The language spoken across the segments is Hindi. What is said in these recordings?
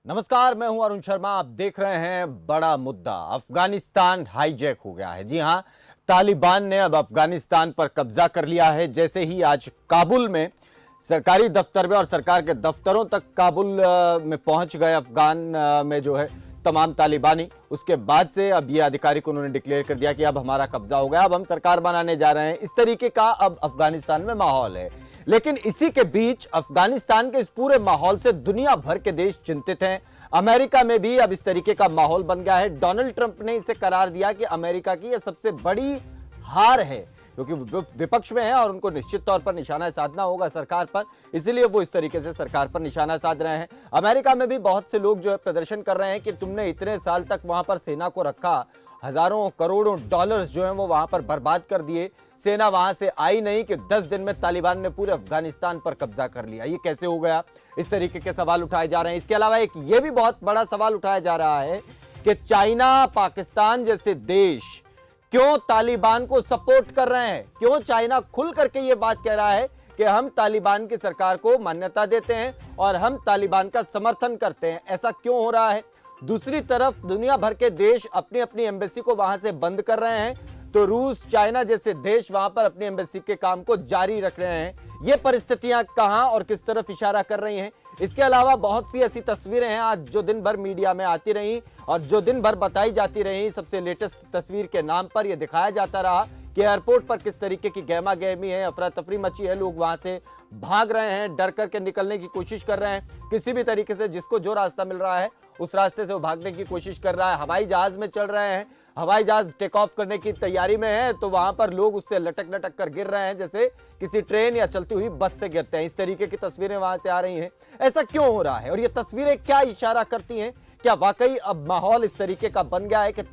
नमस्कार, मैं हूं अरुण शर्मा। आप देख रहे हैं बड़ा मुद्दा। अफगानिस्तान हाईजैक हो गया है। जी हां, तालिबान ने अब अफगानिस्तान पर कब्जा कर लिया है। जैसे ही आज काबुल में सरकारी दफ्तर में और सरकार के दफ्तरों तक काबुल में पहुंच गए अफगान में जो है तमाम तालिबानी, उसके बाद से अब ये आधिकारिक उन्होंने डिक्लेयर कर दिया कि अब हमारा कब्जा हो गया, अब हम सरकार बनाने जा रहे हैं। इस तरीके का अब अफगानिस्तान में माहौल है। लेकिन इसी के बीच अफगानिस्तान के इस पूरे माहौल से दुनिया भर के देश चिंतित हैं। अमेरिका में भी अब इस तरीके का माहौल बन गया है। डोनाल्ड ट्रंप ने इसे करार दिया कि अमेरिका की यह सबसे बड़ी हार है, क्योंकि विपक्ष में है और उनको निश्चित तौर पर निशाना साधना होगा सरकार पर, इसलिए वो इस तरीके से सरकार पर निशाना साध रहे हैं। अमेरिका में भी बहुत से लोग जो है प्रदर्शन कर रहे हैं कि तुमने इतने साल तक वहां पर सेना को रखा, हजारों करोड़ों डॉलर्स जो हैं वो वहां पर बर्बाद कर दिए, सेना वहां से आई नहीं कि 10 दिन में तालिबान ने पूरे अफगानिस्तान पर कब्जा कर लिया। ये कैसे हो गया? इस तरीके के सवाल उठाए जा रहे हैं। इसके अलावा एक ये भी बहुत बड़ा सवाल उठाया जा रहा है कि चाइना, पाकिस्तान जैसे देश क्यों तालिबान को सपोर्ट कर रहे हैं? क्यों चाइना खुल करके ये बात कह रहा है कि हम तालिबान की सरकार को मान्यता देते हैं और हम तालिबान का समर्थन करते हैं? ऐसा क्यों हो रहा है? दूसरी तरफ दुनिया भर के देश अपनी अपनी एम्बेसी को वहां से बंद कर रहे हैं, तो रूस, चाइना जैसे देश वहां पर अपनी एम्बेसी के काम को जारी रख रहे हैं। ये परिस्थितियां कहां और किस तरफ इशारा कर रही हैं? इसके अलावा बहुत सी ऐसी तस्वीरें हैं आज जो दिन भर मीडिया में आती रही और जो दिन भर बताई जाती रही। सबसे लेटेस्ट तस्वीर के नाम पर यह दिखाया जाता रहा कि एयरपोर्ट पर किस तरीके की गहमा गहमी है, अफरा तफरी मची है, लोग वहां से भाग रहे हैं, डर करके निकलने की कोशिश कर रहे हैं। किसी भी तरीके से जिसको जो रास्ता मिल रहा है उस रास्ते से वो भागने की कोशिश कर रहा है। हवाई जहाज में चल रहे हैं, हवाई जहाज टेक ऑफ करने की तैयारी में है, तो वहां पर लोग उससे लटक लटक कर गिर रहे हैं जैसे किसी ट्रेन या चलती हुई बस से गिरते हैं। इस तरीके की तस्वीरें वहां से आ रही हैं। ऐसा क्यों हो रहा है और ये तस्वीरें क्या इशारा करती हैं? क्या वाकई अब माहौल इस तरीके का बन गया है कि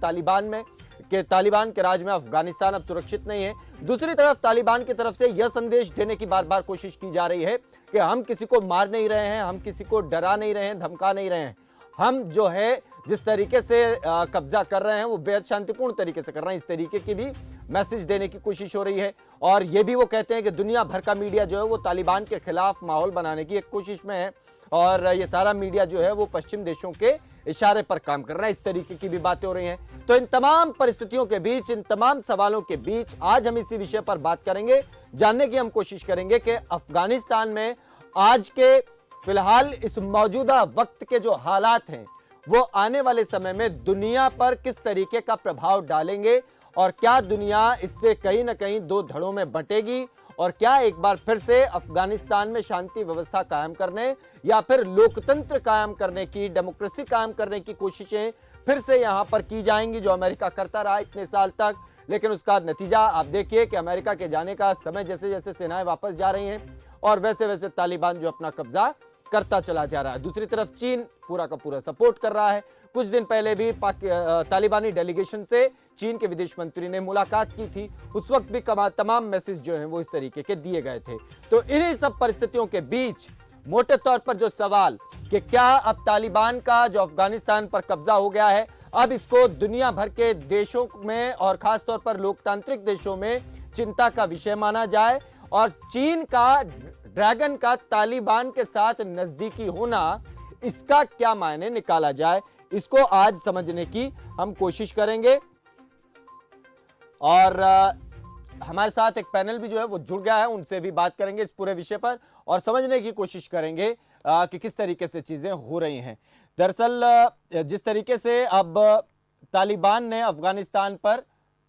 तालिबान के राज में अफगानिस्तान अब सुरक्षित नहीं है? दूसरी तरफ तालिबान की तरफ से यह संदेश देने की बार बार कोशिश की जा रही है कि हम किसी को मार नहीं रहे हैं, हम किसी को डरा नहीं रहे हैं, धमका नहीं रहे हैं, हम जो है जिस तरीके से कब्जा कर रहे हैं वो बेहद शांतिपूर्ण तरीके से कर रहे हैं। इस तरीके की भी मैसेज देने की कोशिश हो रही है। और ये भी वो कहते हैं कि दुनिया भर का मीडिया जो है वो तालिबान के खिलाफ माहौल बनाने की एक कोशिश में है और ये सारा मीडिया जो है वो पश्चिम देशों के इशारे पर काम कर रहा है। इस तरीके की भी बातें हो रही हैं। तो इन तमाम परिस्थितियों के बीच, इन तमाम सवालों के बीच आज हम इसी विषय पर बात करेंगे। जानने की हम कोशिश करेंगे कि अफगानिस्तान में आज के फिलहाल इस मौजूदा वक्त के जो हालात हैं वो आने वाले समय में दुनिया पर किस तरीके का प्रभाव डालेंगे और क्या दुनिया इससे कहीं ना कहीं दो धड़ों में बंटेगी और क्या एक बार फिर से अफगानिस्तान में शांति व्यवस्था कायम करने या फिर लोकतंत्र कायम करने की, डेमोक्रेसी कायम करने की कोशिशें फिर से यहां पर की जाएंगी, जो अमेरिका करता रहा इतने साल तक। लेकिन उसका नतीजा आप देखिए कि अमेरिका के जाने का समय जैसे जैसे सेनाएं वापस जा रही हैं और वैसे वैसे तालिबान जो अपना कब्जा करता चला जा रहा है। दूसरी तरफ चीन पूरा का पूरा सपोर्ट कर रहा है। कुछ दिन पहले भी तालिबानी डेलीगेशन से चीन के विदेश मंत्री ने मुलाकात की थी, उस वक्त भी तमाम मैसेज जो हैं वो इस तरीके के दिए गए थे। तो इन्हीं सब परिस्थितियों के बीच मोटे तौर पर जो सवाल कि क्या अब तालिबान का जो अफगानिस्तान पर कब्जा हो गया है, अब इसको दुनिया भर के देशों में और खासतौर पर लोकतांत्रिक देशों में चिंता का विषय माना जाए और चीन का, ड्रैगन का तालिबान के साथ नजदीकी होना, इसका क्या मायने निकाला जाए, इसको आज समझने की हम कोशिश करेंगे। और हमारे साथ एक पैनल भी जो है वो जुड़ गया है, उनसे भी बात करेंगे इस पूरे विषय पर और समझने की कोशिश करेंगे कि किस तरीके से चीजें हो रही हैं। दरअसल जिस तरीके से अब तालिबान ने अफगानिस्तान पर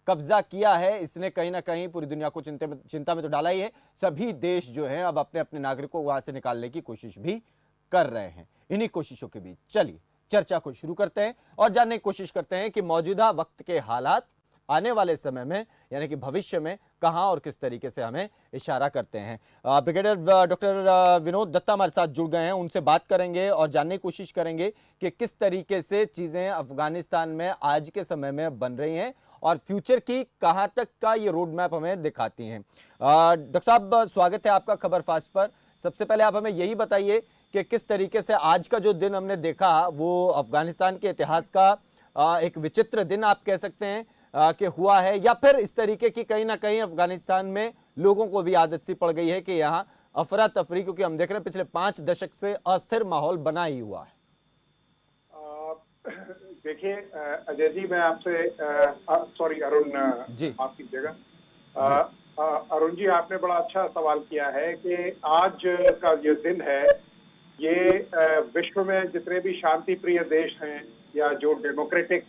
कब्जा किया है, इसने कहीं ना कहीं पूरी दुनिया को चिंता में तो डाला ही है। सभी देश जो हैं अब अपने अपने नागरिकों को वहां से निकालने की कोशिश भी कर रहे हैं। इन्हीं कोशिशों के बीच चलिए चर्चा को शुरू करते हैं और जानने की कोशिश करते हैं कि मौजूदा वक्त के हालात आने वाले समय में यानी कि भविष्य में कहां और किस तरीके से हमें इशारा करते हैं। ब्रिगेडियर डॉक्टर विनोद दत्ता हमारे साथ जुड़ गए हैं, उनसे बात करेंगे और जानने की कोशिश करेंगे कि किस तरीके से चीजें अफगानिस्तान में आज के समय में बन रही हैं और फ्यूचर की कहां तक का ये रोड मैप हमें दिखाती हैं। डॉक्टर साहब, स्वागत है आपका खबर फास्ट पर। सबसे पहले आप हमें यही बताइए कि किस तरीके से आज का जो दिन हमने देखा वो अफगानिस्तान के इतिहास का एक विचित्र दिन आप कह सकते हैं कि हुआ है, या फिर इस तरीके की कहीं ना कहीं अफगानिस्तान में लोगों को भी आदत सी पड़ गई है कि यहाँ अफरा तफरी, क्योंकि हम देख रहे हैं पिछले 5 दशक से अस्थिर माहौल बना ही हुआ है। देखिए अजय जी, मैं आपसे सॉरी अरुण, जी माफ कीजिएगा। जी। अरुण जी, आपने बड़ा अच्छा सवाल किया है कि आज का जो दिन है ये विश्व में जितने भी शांति प्रिय देश हैं या जो डेमोक्रेटिक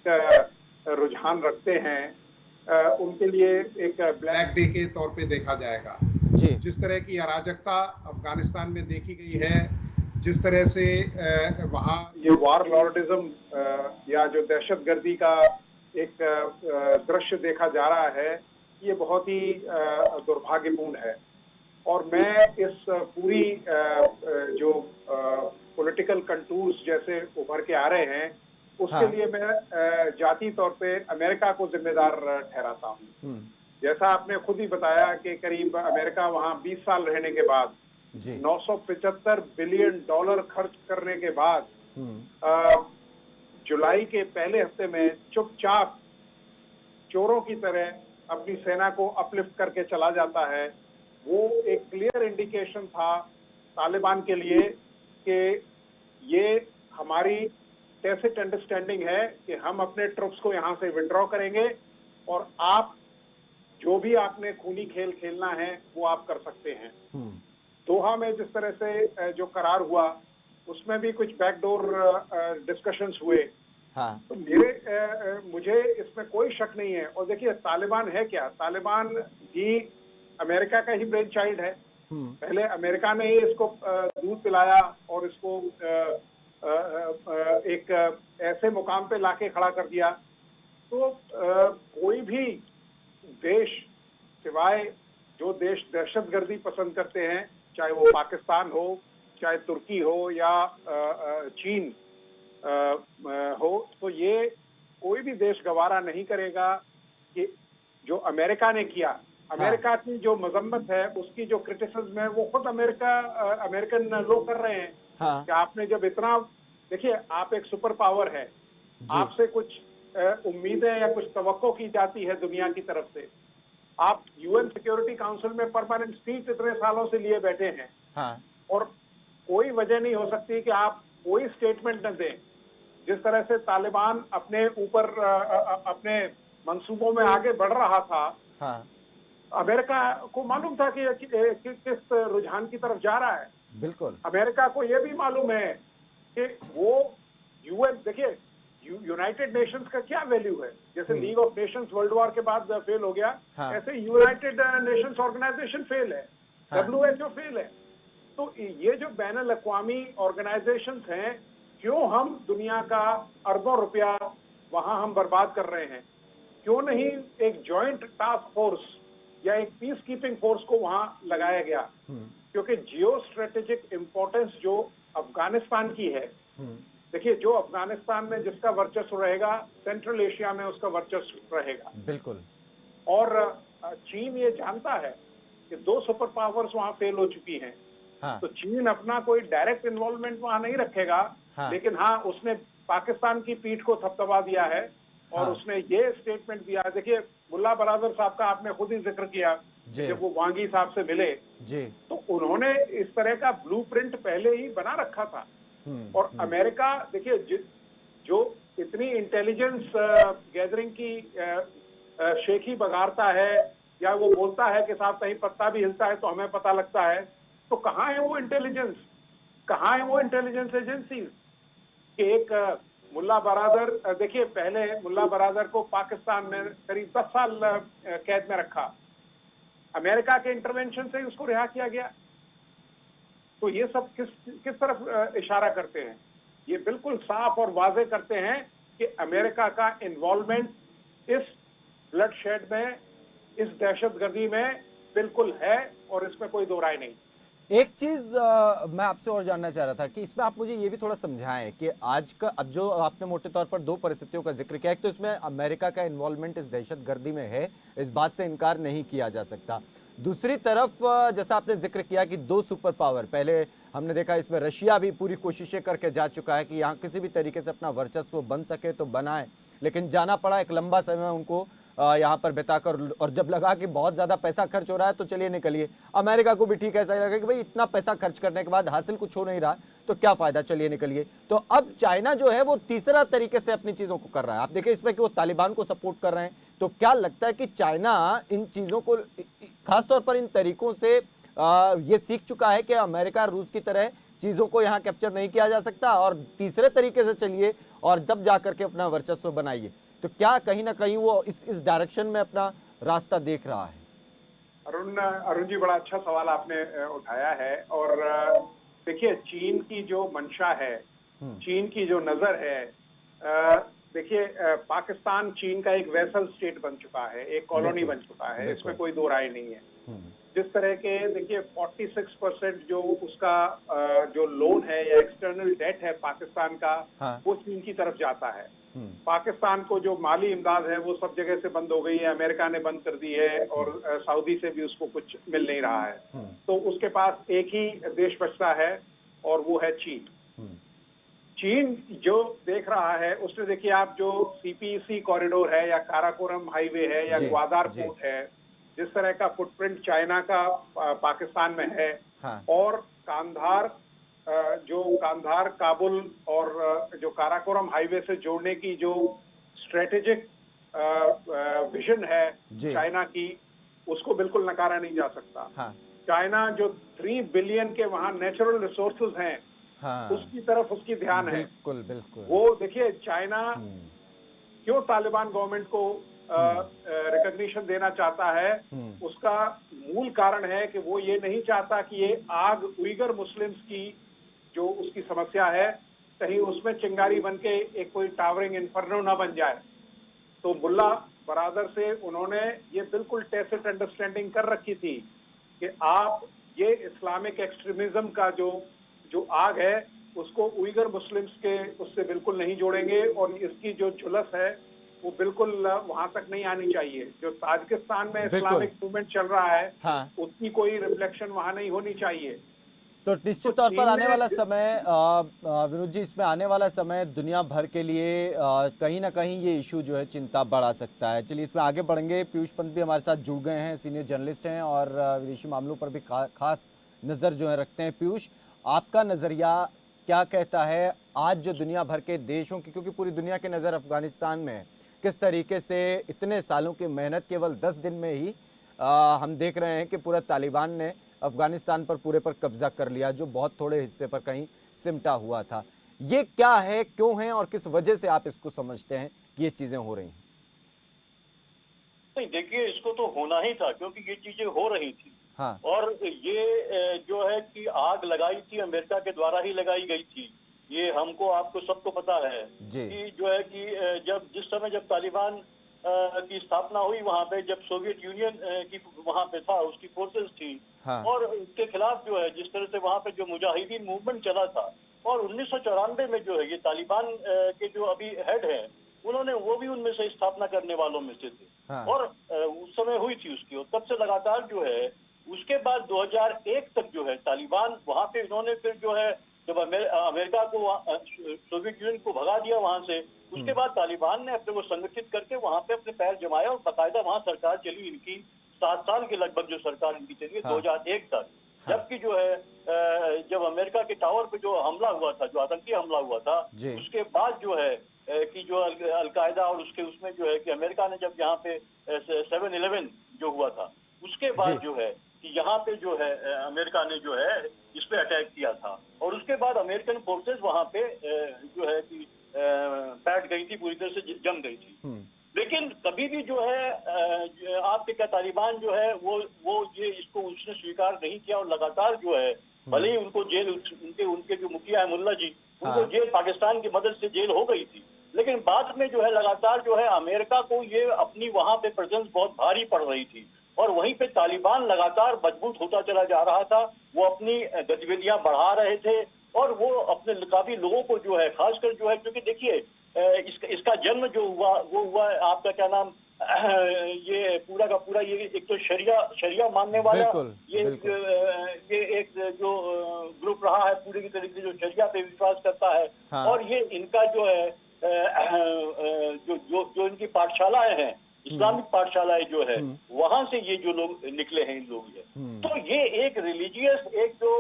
रुझान रखते हैं उनके लिए एक ब्लैक डे के तौर पे देखा जाएगा। जी जिस तरह की अराजकता अफगानिस्तान में देखी गई है, जिस तरह से वहाँ ये वार लॉर्डिज्म या जो दहशतगर्दी का एक दृश्य देखा जा रहा है, ये बहुत ही दुर्भाग्यपूर्ण है। और मैं इस पूरी जो पॉलिटिकल कंटूर्स जैसे उभर के आ रहे हैं, उसके हाँ। लिए मैं जाती तौर पे अमेरिका को जिम्मेदार ठहराता हूँ। हम्म। जैसा आपने खुद ही बताया कि करीब अमेरिका वहां 20 साल रहने के बाद जी। 975 बिलियन डॉलर खर्च करने के बाद हम्म। जुलाई के पहले हफ्ते में चुपचाप चोरों की तरह अपनी सेना को अपलिफ्ट करके चला जाता है। वो एक क्लियर इंडिकेशन था तालिबान के लिए कि ये हमारी टैसिट अंडरस्टैंडिंग है कि हम अपने ट्रुप्स को यहां से विड्रॉ करेंगे और आप जो भी आपने खूनी खेल खेलना है वो आप कर सकते हैं। हम्म। दोहा में जिस तरह से जो करार हुआ उसमें भी कुछ बैकडोर डिस्कशंस हुए। हाँ। तो मुझे इसमें कोई शक नहीं है। और देखिए तालिबान है क्या, तालिबान भी अमेरिका का ही ब्रेन चाइल्ड है। हम्म। पहले अमेरिका ने ही इसको दूध पिलाया और इसको एक ऐसे मुकाम पे लाके खड़ा कर दिया। तो कोई भी देश, सिवाय जो देश दहशतगर्दी पसंद करते हैं, चाहे वो पाकिस्तान हो, चाहे तुर्की हो या चीन हो, तो ये कोई भी देश गवारा नहीं करेगा कि जो अमेरिका ने किया, हाँ। अमेरिका की जो मजम्मत है, उसकी जो क्रिटिसिज्म है, वो खुद अमेरिकन लोग कर रहे हैं हाँ। कि आपने जब इतना, देखिए आप एक सुपर पावर है, जी। आपसे कुछ उम्मीदें या कुछ तवक्को की जाती है दुनिया की तरफ से। आप यूएन सिक्योरिटी काउंसिल में परमानेंट सीट इतने सालों से लिए बैठे हैं हाँ। और कोई वजह नहीं हो सकती कि आप कोई स्टेटमेंट न दें। जिस तरह से तालिबान अपने ऊपर अपने मंसूबों में आगे बढ़ रहा था, हाँ। अमेरिका को मालूम था कि किस रुझान की तरफ जा रहा है। बिल्कुल। अमेरिका को यह भी मालूम है कि वो यूएन, देखिए यूनाइटेड नेशंस का क्या वैल्यू है। जैसे हम्म। League of nations world war के बाद फेल हो गया, हाँ। ऐसे यूनाइटेड नेशंस ऑर्गेनाइजेशन फेल है, हाँ। डब्ल्यूएचओ फेल है। तो ये जो बैन अल-अक़वामी ऑर्गेनाइजेशंस हैं, क्यों हम दुनिया का अरबों रुपया वहां हम बर्बाद कर रहे हैं? क्यों नहीं एक जॉइंट टास्क फोर्स या एक पीस कीपिंग फोर्स को वहां लगाया गया? हम्म। क्योंकि जियो स्ट्रेटेजिक इंपॉर्टेंस जो अफगानिस्तान की है, हम्म। देखिए जो अफगानिस्तान में जिसका वर्चस्व रहेगा, सेंट्रल एशिया में उसका वर्चस्व रहेगा। बिल्कुल। और चीन ये जानता है कि दो सुपर पावर्स वहां फेल हो चुकी हैं। हाँ। तो चीन अपना कोई डायरेक्ट इन्वॉल्वमेंट वहां नहीं रखेगा, हाँ। लेकिन हाँ, उसने पाकिस्तान की पीठ को थपथपा दिया है और हाँ। उसने ये स्टेटमेंट दिया। देखिए मुल्ला बरादर साहब का आपने खुद ही जिक्र किया कि जी। जब वो वांगी साहब से मिले जी। तो उन्होंने इस तरह का ब्लूप्रिंट पहले ही बना रखा था। और हम्म। अमेरिका, देखिए जो इतनी इंटेलिजेंस गैदरिंग की शेखी बगाड़ता है या वो बोलता है कि साहब कहीं पत्ता भी हिलता है तो हमें पता लगता है, तो कहाँ है वो इंटेलिजेंस, कहाँ है वो इंटेलिजेंस एजेंसीज कि एक मुल्ला बरादर, देखिए पहले मुल्ला बरादर को पाकिस्तान में करीब 10 साल कैद में रखा, अमेरिका के इंटरवेंशन से ही उसको रिहा किया गया। तो ये सब किस तरफ इशारा करते हैं? ये बिल्कुल साफ और वाजे करते हैं कि अमेरिका का इन्वॉल्वमेंट इस ब्लडशेड में, इस दहशतगर्दी में बिल्कुल है और इसमें कोई दो राय नहीं। एक चीज मैं आपसे और जानना चाह रहा था कि इसमें आप मुझे ये भी थोड़ा समझाएं कि आज का अब जो आपने मोटे तौर पर दो परिस्थितियों का जिक्र किया, एक तो इसमें अमेरिका का इन्वॉल्वमेंट इस दहशतगर्दी में है, इस बात से इनकार नहीं किया जा सकता। दूसरी तरफ जैसा आपने जिक्र किया कि दो सुपर पावर, पहले हमने देखा इसमें रशिया भी पूरी कोशिशें करके जा चुका है कि यहाँ किसी भी तरीके से अपना वर्चस्व बन सके तो बनाए, लेकिन जाना पड़ा, एक लंबा समय उनको यहाँ पर बिताकर, और जब लगा कि बहुत ज्यादा पैसा खर्च हो रहा है तो चलिए निकलिए। अमेरिका को भी ठीक ऐसा ही लगा कि भाई इतना पैसा खर्च करने के बाद हासिल कुछ हो नहीं रहा तो क्या फायदा, चलिए निकलिए। तो अब चाइना जो है वो तीसरा तरीके से अपनी चीजों को कर रहा है। आप देखिए इसमें कि वो तालिबान को सपोर्ट कर रहे हैं। तो क्या लगता है कि चाइना इन चीजों को, खासतौर पर इन तरीकों से ये सीख चुका है कि अमेरिका रूस की तरह चीजों को यहाँ कैप्चर नहीं किया जा सकता, और तीसरे तरीके से चलिए और जब जाकर के अपना वर्चस्व बनाइए। तो क्या कहीं ना कहीं वो इस डायरेक्शन में अपना रास्ता देख रहा है? अरुण जी, बड़ा अच्छा सवाल आपने उठाया है। और देखिए, चीन की जो मंशा है, चीन की जो नजर है, देखिए, पाकिस्तान चीन का एक वेसल स्टेट बन चुका है, एक कॉलोनी बन चुका है, इसमें कोई दो राय नहीं है। जिस तरह के देखिए 46% जो उसका जो लोन है या एक्सटर्नल डेट है पाकिस्तान का, हाँ। वो चीन की तरफ जाता है। पाकिस्तान को जो माली इमदाद है वो सब जगह से बंद हो गई है, अमेरिका ने बंद कर दी है, और सऊदी से भी उसको कुछ मिल नहीं रहा है। तो उसके पास एक ही देश बचता है और वो है चीन। चीन जो देख रहा है उसने, देखिए आप, जो सीपीसी कॉरिडोर है या काराकोरम हाईवे है या ग्वादार पोर्ट है, जिस तरह का फुटप्रिंट चाइना का पाकिस्तान में है, हाँ। और कांधार, जो कांधार काबुल और जो काराकोरम हाईवे से जोड़ने की जो स्ट्रेटेजिक विजन है चाइना की, उसको बिल्कुल नकारा नहीं जा सकता। हाँ। चाइना जो 3 बिलियन के वहां नेचुरल रिसोर्सेज हैं, हाँ। उसकी तरफ उसकी ध्यान है। बिल्कुल बिल्कुल। वो देखिए, चाइना क्यों तालिबान गवर्नमेंट को रिकॉग्निशन देना चाहता है, उसका मूल कारण है कि वो ये नहीं चाहता कि ये आग उइगर मुस्लिम्स की जो उसकी समस्या है, कहीं उसमें चिंगारी बन के एक कोई टावरिंग इन्फर्नो ना बन जाए। तो मुल्ला बरादर से उन्होंने ये बिल्कुल टैसिट अंडरस्टैंडिंग कर रखी थी कि आप ये इस्लामिक एक्सट्रीमिज्म का जो आग है उसको उइगर मुस्लिम्स के उससे बिल्कुल नहीं जोड़ेंगे, और इसकी जो झुलस है वो बिल्कुल वहां तक नहीं आनी चाहिए। जो ताजिकिस्तान में इस्लामिक मूवमेंट चल रहा है, हाँ। उसकी कोई रिफ्लेक्शन वहां नहीं होनी चाहिए। तो निश्चित तौर पर चीन आने वाला ने समय, विनोद जी, इसमें आने वाला समय दुनिया भर के लिए कहीं ना कहीं ये इशू जो है चिंता बढ़ा सकता है। चलिए इसमें आगे बढ़ेंगे। पीयूष पंत भी हमारे साथ जुड़ गए हैं, सीनियर जर्नलिस्ट हैं और विदेशी मामलों पर भी खास नज़र जो है रखते हैं। पीयूष, आपका नज़रिया क्या कहता है आज जो दुनिया भर के देशों की, क्योंकि पूरी दुनिया की नज़र अफगानिस्तान में है, किस तरीके से इतने सालों की मेहनत केवल 10 दिन में ही हम देख रहे हैं कि पूरा तालिबान ने अफगानिस्तान पर पूरे पर कब्जा कर लिया, जो बहुत थोड़े हिस्से पर कहीं सिमटा हुआ था। ये क्या है, क्यों है, और किस वजह से आप इसको समझते हैं कि ये चीजें हो रही हैं? नहीं, देखिए, इसको तो होना ही था क्योंकि ये चीजें हो रही थी। हाँ। और ये जो है कि आग लगाई थी अमेरिका के द्वारा ही लगाई गई थी। ये हमको आपको सबको पता है कि जो है कि जिस समय जब तालिबान की स्थापना हुई वहां पे, जब सोवियत यूनियन की वहां पे था, उसकी फोर्सेस थी। हाँ। और उसके खिलाफ जो है जिस तरह से वहां पे जो मुजाहिदीन मूवमेंट चला था, और 1994 में जो है ये तालिबान के जो अभी हेड है, उन्होंने वो भी उनमें से स्थापना करने वालों में से थे। हाँ। और उस समय हुई थी उसकी, और तब से लगातार जो है उसके बाद 2001 तक जो है तालिबान वहां पे, इन्होंने फिर जो है जब अमेरिका को सोवियत यूनियन को भगा दिया वहां से, उसके बाद तालिबान ने अपने को संगठित करके वहां पे अपने पैर जमाया और बाकायदा वहां सरकार चली इनकी 7 साल के लगभग जो सरकार इनकी चली है। हाँ। 2001 तक। हाँ। जबकि जो है जब अमेरिका के टावर पे जो हमला हुआ था, जो आतंकी हमला हुआ था, उसके बाद जो है कि जो अलकायदा और उसमें जो है कि अमेरिका ने जब यहाँ पे 7/11 जो हुआ था, उसके बाद जो है कि यहाँ पे जो है अमेरिका ने जो है इस पे अटैक किया था, और उसके बाद अमेरिकन फोर्सेस वहां पे जो है कि बैठ गई थी, पूरी तरह से जम गई थी। लेकिन कभी भी जो है आपके क्या तालिबान जो है वो ये इसको उसने स्वीकार नहीं किया, और लगातार जो है भले ही उनको जेल, उनके जो मुखिया है मुल्ला जी, उनको जेल पाकिस्तान की मदद से जेल हो गई थी, लेकिन बाद में जो है लगातार जो है अमेरिका को ये अपनी वहां पे प्रेजेंस बहुत भारी पड़ रही थी, और वहीं पे तालिबान लगातार मजबूत होता चला जा रहा था। वो अपनी गतिविधियां बढ़ा रहे थे, और वो अपने काफी लोगों को जो है, खासकर जो है, क्योंकि देखिए इसका जन्म जो हुआ वो हुआ आपका क्या नाम, ये पूरा का पूरा ये एक तो शरिया मानने वाला ये एक जो ग्रुप रहा है पूरी की तरीके जो शरिया पे विश्वास करता है। हाँ। और ये इनका जो है जो इनकी पाठशालाएं हैं, इस्लामिक पाठशालाएं जो है वहां से ये जो लोग निकले हैं इन लोग तो ये एक रिलीजियस एक जो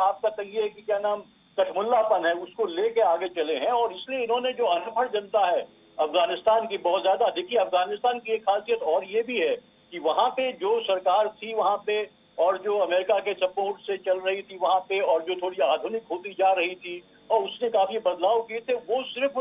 आपका कहिए कि क्या नाम कठमुल्लापन है उसको लेके आगे चले हैं और इसलिए इन्होंने जो अनपढ़ जनता है अफगानिस्तान की बहुत ज्यादा देखिए अफगानिस्तान की एक खासियत और ये भी है कि वहां पे जो सरकार थी वहां पे और जो अमेरिका के सपोर्ट से चल रही थी वहां पे और जो थोड़ी आधुनिक होती जा रही थी और उसने काफी बदलाव किए थे वो सिर्फ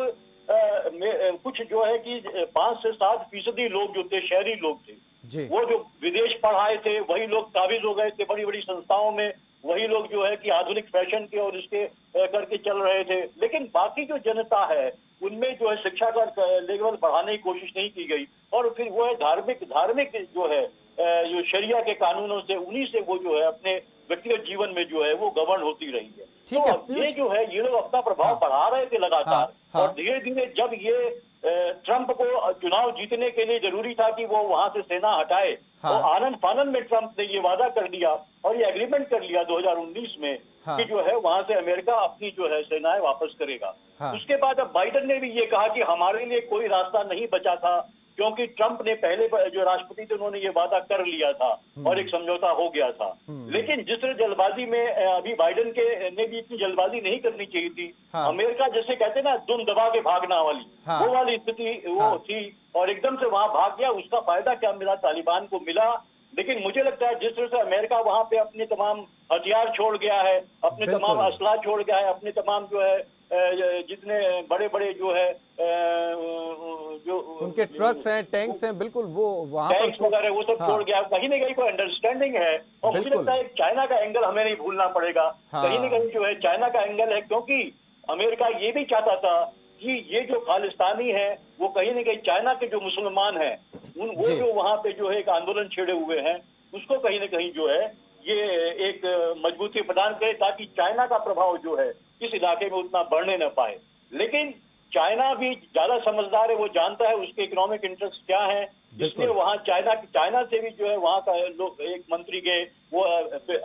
कुछ जो है कि 5 से 7% लोग जो थे शहरी लोग थे जी वो जो विदेश पढ़ाए थे वही लोग काबिज हो गए थे बड़ी बड़ी संस्थाओं में वही लोग जो है कि आधुनिक फैशन के और इसके करके चल रहे थे लेकिन बाकी जो जनता है उनमें जो है शिक्षा का लेवल बढ़ाने की कोशिश नहीं की गई और फिर वो है धार्मिक जो है जो शरिया के कानूनों से उन्हीं से वो जो है अपने व्यक्तिगत जीवन में जो है वो गवर्न होती रही है ठीक तो है, अब ये पीयूष। जो है ये लोग अपना प्रभाव हाँ। बढ़ा रहे थे लगातार हाँ। और धीरे धीरे जब ये ट्रंप को चुनाव जीतने के लिए जरूरी था कि वो वहां से सेना हटाए हाँ। तो आनंद फानंद में ट्रंप ने ये वादा कर दिया और ये एग्रीमेंट कर लिया 2019 में हाँ। कि जो है वहां से अमेरिका अपनी जो है सेनाएं वापस करेगा हाँ। उसके बाद अब बाइडेन ने भी ये कहा कि हमारे लिए कोई रास्ता नहीं बचा था क्योंकि ट्रंप ने पहले जो राष्ट्रपति थे उन्होंने ये वादा कर लिया था और एक समझौता हो गया था लेकिन जिस तरह जल्दबाजी में अभी बाइडेन के ने भी इतनी जल्दबाजी नहीं करनी चाहिए थी हाँ। अमेरिका जैसे कहते हैं ना दुम दबा के भागना वाली हाँ। वो वाली स्थिति वो हाँ। थी और एकदम से वहां भाग गया उसका फायदा क्या मिला तालिबान को मिला लेकिन मुझे लगता है जिस तरह से अमेरिका वहां पे अपने तमाम हथियार छोड़ गया है अपने बिल्कुल। तमाम असला छोड़ गया है अपने तमाम जो है जितने बड़े बड़े जो है जो उनके ट्रक्स हैं टैंक्स हैं बिल्कुल वो वहां पर टैंक्स वगैरह वो सब हाँ। छोड़ गया कहीं ना कहीं कोई अंडरस्टैंडिंग है और मुझे बिल्कुल। लगता है चाइना का एंगल हमें नहीं भूलना पड़ेगा हाँ। कहीं ना कहीं जो है चाइना का एंगल है क्योंकि अमेरिका ये भी चाहता था कि ये जो खालिस्तानी है वो कहीं ना कहीं चाइना के जो मुसलमान हैं वो जी। जो वहां पे जो है एक आंदोलन छेड़े हुए हैं उसको कहीं ना कहीं जो है ये एक मजबूती प्रदान करे ताकि चाइना का प्रभाव जो है इस इलाके में उतना बढ़ने न पाए लेकिन चाइना भी ज्यादा समझदार है वो जानता है उसके इकोनॉमिक इंटरेस्ट क्या है इसलिए वहाँ चाइना से भी जो है वहाँ का लोग एक मंत्री गए वो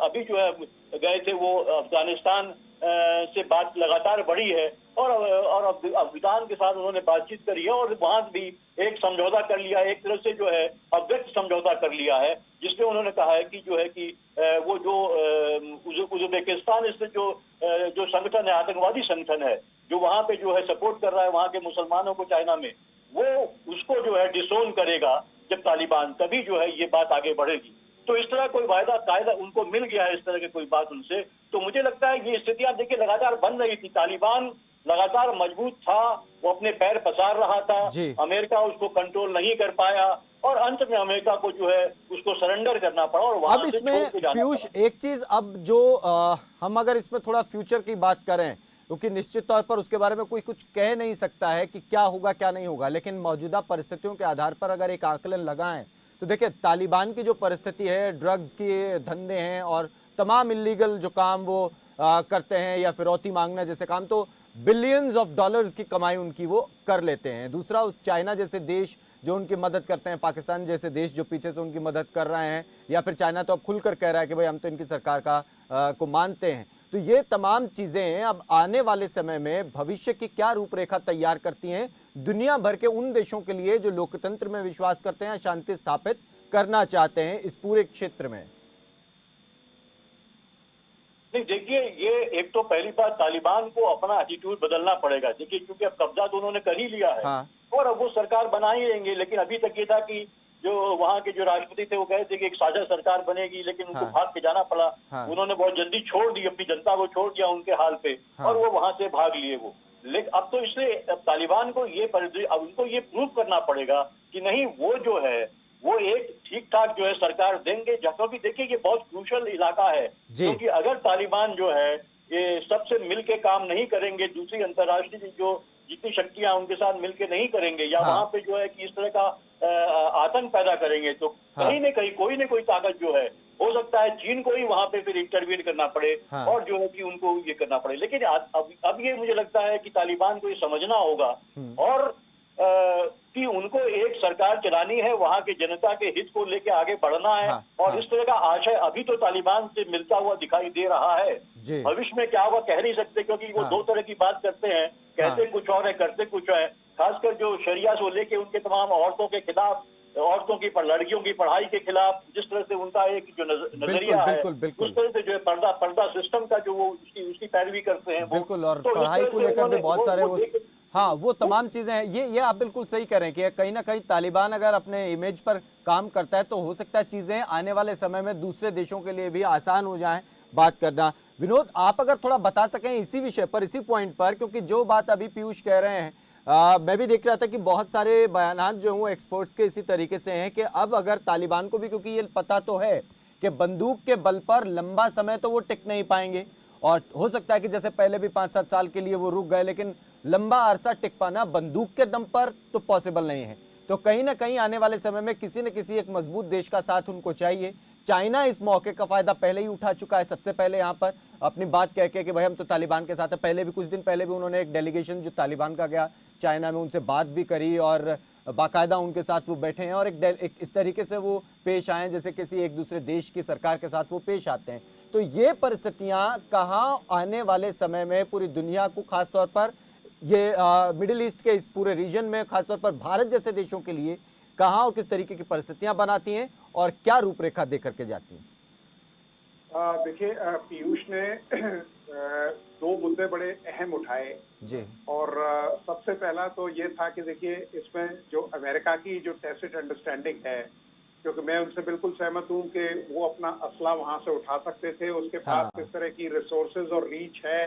अभी जो है गए थे वो अफगानिस्तान से बात लगातार बढ़ी है और अफगान के साथ उन्होंने बातचीत करी है और वहां भी एक समझौता कर लिया एक तरह से जो है अव्यक्त समझौता कर लिया है जिसमें उन्होंने कहा है कि जो है कि वो जो उज्बेकिस्तान इससे जो संगठन है आतंकवादी संगठन है जो वहां पे जो है सपोर्ट कर रहा है वहां के मुसलमानों को चाइना में वो उसको जो है डिसोन करेगा जब तालिबान तभी जो है ये बात आगे बढ़ेगी तो इस तरह कोई वायदा कायदा उनको मिल गया है इस तरह की कोई बात उनसे तो मुझे लगता है ये स्थितियां देखिए लगातार बन रही थी तालिबान लगातार मजबूत था वो अपने पैर पसार रहा था अमेरिका उसको कंट्रोल नहीं कर पाया और अंत में अमेरिका को जो है उसको सरेंडर करना पड़ा और वहां अब इसमें पीयूष एक चीज अब जो हम अगर इसमें थोड़ा फ्यूचर की बात करें क्योंकि निश्चित तौर पर उसके बारे में कोई कुछ कह नहीं सकता है कि क्या होगा क्या नहीं होगा लेकिन मौजूदा परिस्थितियों के आधार पर अगर एक आकलन लगाएं तो देखिए तालिबान की जो परिस्थिति है ड्रग्स के धंधे हैं और तमाम इलीगल जो काम वो करते हैं या फिरौती मांगना जैसे काम तो बिलियंस ऑफ डॉलर्स की कमाई उनकी वो कर लेते हैं दूसरा उस चाइना जैसे देश जो उनकी मदद करते हैं पाकिस्तान जैसे देश जो पीछे से उनकी मदद कर रहे हैं या फिर चाइना तो अब खुलकर कह रहा है कि भाई हम तो इनकी सरकार का को मानते हैं तो ये तमाम चीजें अब आने वाले समय में भविष्य की क्या रूपरेखा तैयार करती हैं दुनिया भर के उन देशों के लिए जो लोकतंत्र में विश्वास करते हैं शांति स्थापित करना चाहते हैं इस पूरे क्षेत्र में नहीं देखिए ये एक तो पहली बात तालिबान को अपना एटीट्यूड बदलना पड़ेगा देखिए क्योंकि अब कब्जा तो उन्होंने कर ही लिया है हाँ। और अब वो सरकार बना ही लेंगे लेकिन अभी तक ये था कि जो वहाँ के जो राष्ट्रपति थे वो कहे थे कि एक साझा सरकार बनेगी लेकिन उनको भाग के जाना पड़ा उन्होंने बहुत जल्दी छोड़ दी अपनी जनता को छोड़ दिया उनके हाल पे और वो वहां से भाग लिए वो लेकिन अब तो इसलिए तालिबान को ये अब उनको ये प्रूव करना पड़ेगा कि नहीं वो जो है वो एक ठीक ठाक जो है सरकार देंगे क्योंकि देखिए ये बहुत क्रूशल इलाका है क्योंकि अगर तालिबान जो है ये सबसे मिलके काम नहीं करेंगे दूसरी अंतर्राष्ट्रीय जो जितनी शक्तियां उनके साथ मिलके नहीं करेंगे या वहां पे जो है कि इस तरह का आतंक पैदा करेंगे तो कहीं न कहीं कोई न कोई ताकत जो है हो सकता है चीन को ही वहां पे फिर इंटरवीन करना पड़े और जो है कि उनको ये करना पड़े लेकिन अब ये मुझे लगता है कि तालिबान को ये समझना होगा और कि उनको एक सरकार चलानी है वहां के जनता के हित को लेके आगे बढ़ना है और इस तरह का आशय अभी तो तालिबान से मिलता हुआ दिखाई दे रहा है भविष्य में क्या होगा कह नहीं सकते क्योंकि वो दो तरह की बात करते हैं कहते कुछ और है करते कुछ है खासकर जो शरिया से लेके उनके तमाम औरतों के खिलाफ औरतों की लड़कियों की पढ़ाई के खिलाफ जिस तरह से उनका एक जो नजरिया है, बिल्कुल। उस तरह से जो है पर्दा सिस्टम का जो वो उसकी पैरवी करते हैं वो, बिल्कुल, और तो इस पढ़ाई तरह को से लेकर भी उन्होंने बहुत सारे वो हाँ, वो वो तमाम चीज़ें हैं। ये आप बिल्कुल सही कह रहे हैं कि कहीं न कहीं तालिबान अगर अपने इमेज पर काम करता है, तो हो सकता है चीज़ें आने वाले समय में दूसरे देशों के लिए भी आसान हो जाएँ बात करना। विनोद, आप अगर थोड़ा बता सकें इसी विषय पर, इसी पॉइंट पर, क्योंकि जो बात अभी पीयूष कह रहे हैं, मैं भी देख रहा था कि बहुत सारे बयानात जो हैं वो एक्सपर्ट्स के इसी तरीके से हैं कि अब अगर तालिबान को भी, क्योंकि ये पता तो है कि बंदूक के बल पर लंबा समय तो वो टिक नहीं पाएंगे, और हो सकता है कि जैसे पहले भी 5-7 साल के लिए वो रुक गए, लेकिन लंबा अरसा टिक पाना बंदूक के दम पर तो पॉसिबल नहीं है। तो कहीं ना कहीं आने वाले समय में किसी न किसी एक मजबूत देश का साथ उनको चाहिए। चाइना इस मौके का फायदा पहले ही उठा चुका है, सबसे पहले यहाँ पर अपनी बात कह के कि भाई हम तो तालिबान के साथ है। पहले भी कुछ दिन पहले भी उन्होंने एक डेलीगेशन जो तालिबान का गया चाइना में, उनसे बात भी करी और बाकायदा उनके साथ वो बैठे हैं और एक इस तरीके से वो पेश आए जैसे किसी एक दूसरे देश की सरकार के साथ वो पेश आते हैं। तो ये परिस्थितियां कहाँ आने वाले समय में पूरी दुनिया को, खासतौर पर ये मिडिल ईस्ट के इस पूरे रीजन में, खासतौर पर भारत जैसे देशों के लिए कहाँ और किस तरीके की परिस्थितियां बनाती हैं और क्या रूपरेखा दे करके जाती हैं? देखिए, पीयूष ने दो मुद्दे बड़े अहम उठाए। जी। और सबसे पहला तो ये था कि देखिए, इसमें जो अमेरिका की जो टैसिट अंडरस्टैंडिंग है, क्योंकि मैं उनसे बिल्कुल सहमत हूँ कि वो अपना असला वहां से उठा सकते थे, उसके पास हाँ। किस तरह की रिसोर्सेज और रीच है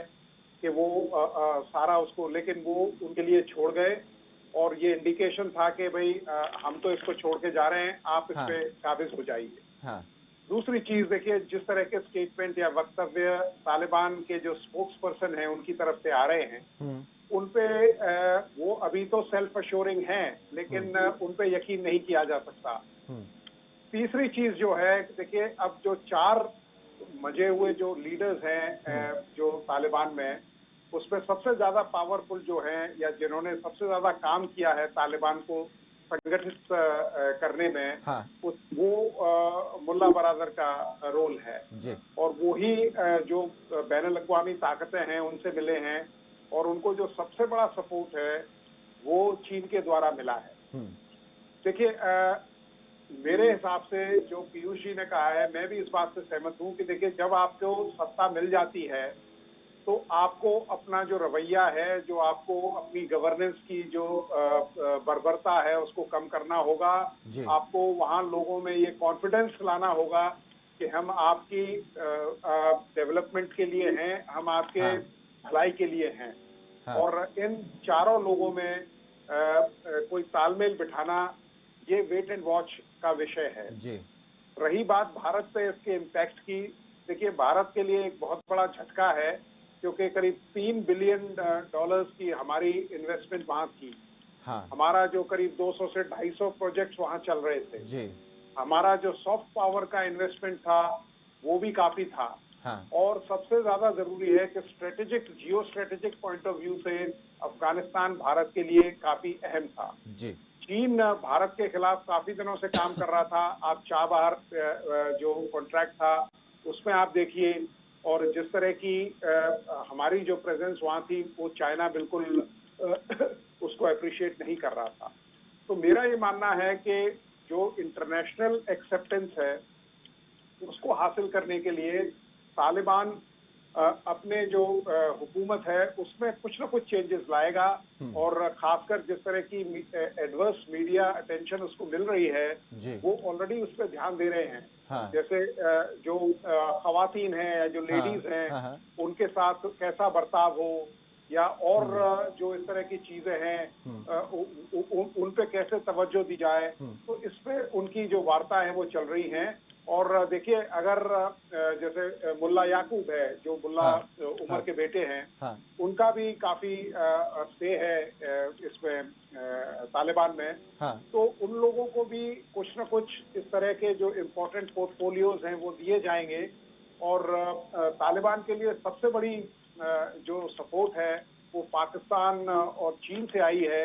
कि वो सारा उसको, लेकिन वो उनके लिए छोड़ गए। और ये इंडिकेशन था कि भाई हम तो इसको छोड़ के जा रहे हैं, आप इस हाँ। पे काबिज हो जाइए। हाँ। दूसरी चीज देखिए, जिस तरह के स्टेटमेंट या वक्तव्य तालिबान के जो स्पोक्स पर्सन हैं उनकी तरफ से आ रहे हैं, उन पे वो अभी तो सेल्फ अश्योरिंग हैं, लेकिन उन पे यकीन नहीं किया जा सकता। तीसरी चीज जो है, देखिए, अब जो 4 मजे हुए जो लीडर्स हैं जो तालिबान में, उसमें सबसे ज्यादा पावरफुल जो हैं या जिन्होंने सबसे ज्यादा काम किया है तालिबान को संगठित करने में, हाँ। वो मुल्ला बरादर का रोल है। जी। और वो ही जो बैनुल अक़वामी ताकतें हैं उनसे मिले हैं, और उनको जो सबसे बड़ा सपोर्ट है वो चीन के द्वारा मिला है। देखिए, मेरे हिसाब से जो पीयूष जी ने कहा है, मैं भी इस बात से सहमत हूँ कि देखिए, जब आपको सत्ता मिल जाती है तो आपको अपना जो रवैया है, जो आपको अपनी गवर्नेंस की जो बर्बरता है उसको कम करना होगा। आपको वहाँ लोगों में ये कॉन्फिडेंस लाना होगा कि हम आपकी डेवलपमेंट के लिए हैं, हम आपके भलाई के लिए हैं। और इन चारों लोगों में कोई तालमेल बिठाना, ये वेट एंड वॉच का विषय है। जी। रही बात भारत पे इसके इम्पैक्ट की, देखिए, भारत के लिए एक बहुत बड़ा झटका है, क्योंकि करीब $3 बिलियन की हमारी इन्वेस्टमेंट वहां थी। हमारा जो करीब 200 से 250 प्रोजेक्ट्स वहां चल रहे थे। जी। हमारा जो सॉफ्ट पावर का इन्वेस्टमेंट था वो भी काफी था। और सबसे ज्यादा जरूरी है कि geo strategic point of view से अफगानिस्तान भारत के लिए काफी अहम था। जी। चीन भारत के खिलाफ काफी दिनों से काम कर रहा था। आप चाबहार जो कॉन्ट्रैक्ट था उसमें आप देखिए, और जिस तरह की हमारी जो प्रेजेंस वहां थी, वो चाइना बिल्कुल उसको अप्रिशिएट नहीं कर रहा था। तो मेरा ये मानना है कि जो इंटरनेशनल एक्सेप्टेंस है उसको हासिल करने के लिए तालिबान अपने जो हुकूमत है उसमें कुछ ना कुछ चेंजेस लाएगा। और खासकर जिस तरह की एडवर्स मीडिया अटेंशन उसको मिल रही है, वो ऑलरेडी उस पर ध्यान दे रहे हैं। जैसे जो खवातीन हैं या जो लेडीज हैं, उनके साथ कैसा बर्ताव हो, या और जो इस तरह की चीजें हैं उन पे कैसे तवज्जो दी जाए, तो इस पे उनकी जो वार्ता है वो चल रही हैं। और देखिए, अगर जैसे मुल्ला याकूब है जो मुल्ला उमर के बेटे हैं, उनका भी काफी से है इसमें तालिबान में, तो उन लोगों को भी कुछ न कुछ इस तरह के जो इम्पोर्टेंट पोर्टफोलियोज हैं वो दिए जाएंगे। और तालिबान के लिए सबसे बड़ी जो सपोर्ट है वो पाकिस्तान और चीन से आई है,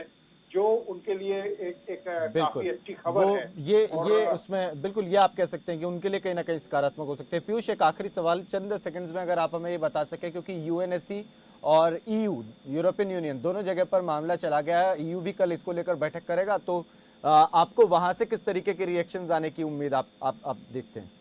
जो उनके लिए एक काफी अच्छी खबर है। ये उसमें बिल्कुल ये आप कह सकते हैं कि उनके लिए कहीं ना कहीं सकारात्मक हो सकते हैं। पीयूष, एक आखिरी सवाल चंद सेकंड्स में अगर आप हमें ये बता सकें, क्योंकि यूएनएससी और ईयू, यूरोपियन यूनियन, दोनों जगह पर मामला चला गया है। ईयू भी कल इसको लेकर बैठक करेगा, तो आपको वहां से किस तरीके के रिएक्शंस आने की उम्मीद आप देखते हैं?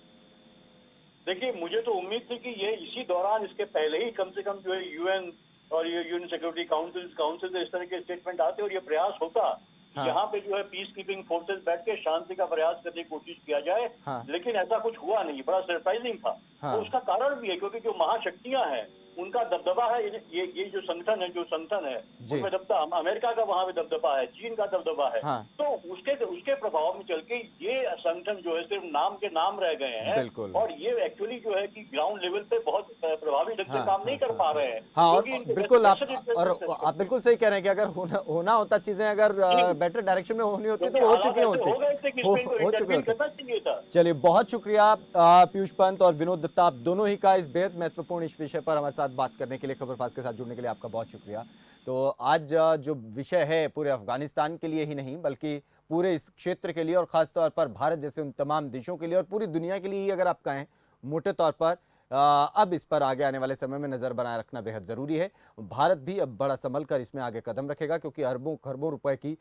देखिए, मुझे तो उम्मीद थी कि ये इसी दौरान, इसके पहले ही कम से कम जो है यूएन और ये यूएन सिक्योरिटी काउंसिल से इस तरह के स्टेटमेंट आते और ये प्रयास होता कि हाँ। यहाँ पे जो है पीस कीपिंग फोर्सेस बैठ के शांति का प्रयास करने की कोशिश किया जाए। हाँ। लेकिन ऐसा कुछ हुआ नहीं, बड़ा सरप्राइजिंग था। हाँ। तो उसका कारण भी है क्योंकि जो महाशक्तियां हैं उनका दबदबा है, ये जो संगठन है जी। उसमें दबदबा, अमेरिका का वहां पे दबदबा है, चीन का दबदबा है। हाँ। तो उसके प्रभाव में चल के ये संगठन जो है सिर्फ नाम के नाम रह गए हैं। बिल्कुल। और ये एक्चुअली जो है कि ग्राउंड लेवल पे बहुत प्रभावी ढंग से हाँ, काम नहीं कर पा रहे हैं। हाँ, और क्योंकि इनके बिल्कुल आप vested interest और है। आप बिल्कुल सही कह रहे हैं कि अगर होना होता चीजें, अगर बेटर डायरेक्शन में होनी होती क्योंकि तो हो हालात चुकी ऐसे होती, हो गए थे कि हो इसमें इनको हो चुके इंटरवीन होते। करना चाहिए था। चलिए, बहुत शुक्रिया पीयूष पंत और विनोद दत्ता, आप दोनों ही का इस बेहद महत्वपूर्ण इस विषय पर हमारे साथ बात करने के लिए, खबरफास्ट के साथ जुड़ने के लिए आपका बहुत शुक्रिया। तो आज जो विषय है पूरे अफगानिस्तान के लिए ही नहीं बल्कि पूरे इस क्षेत्र के लिए और खासतौर पर भारत जैसे उन तमाम देशों के लिए और पूरी दुनिया के लिए ही अगर आप कहें मोटे तौर पर, अब इस पर आगे आने वाले समय में नजर बनाए रखना बेहद जरूरी है। भारत भी अब बड़ा संभल कर इसमें आगे कदम रखेगा क्योंकि अरबों खरबों रुपए की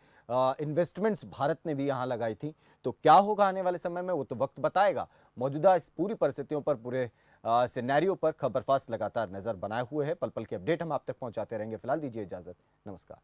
इन्वेस्टमेंट्स भारत ने भी यहाँ लगाई थी। तो क्या होगा आने वाले समय में वो तो वक्त बताएगा। मौजूदा इस पूरी परिस्थितियों पर, पूरे सिनेरियो पर खबरफास्ट लगातार नजर बनाए हुए है। पल पल के अपडेट हम आप तक पहुंचाते रहेंगे। फिलहाल दीजिए इजाजत, नमस्कार।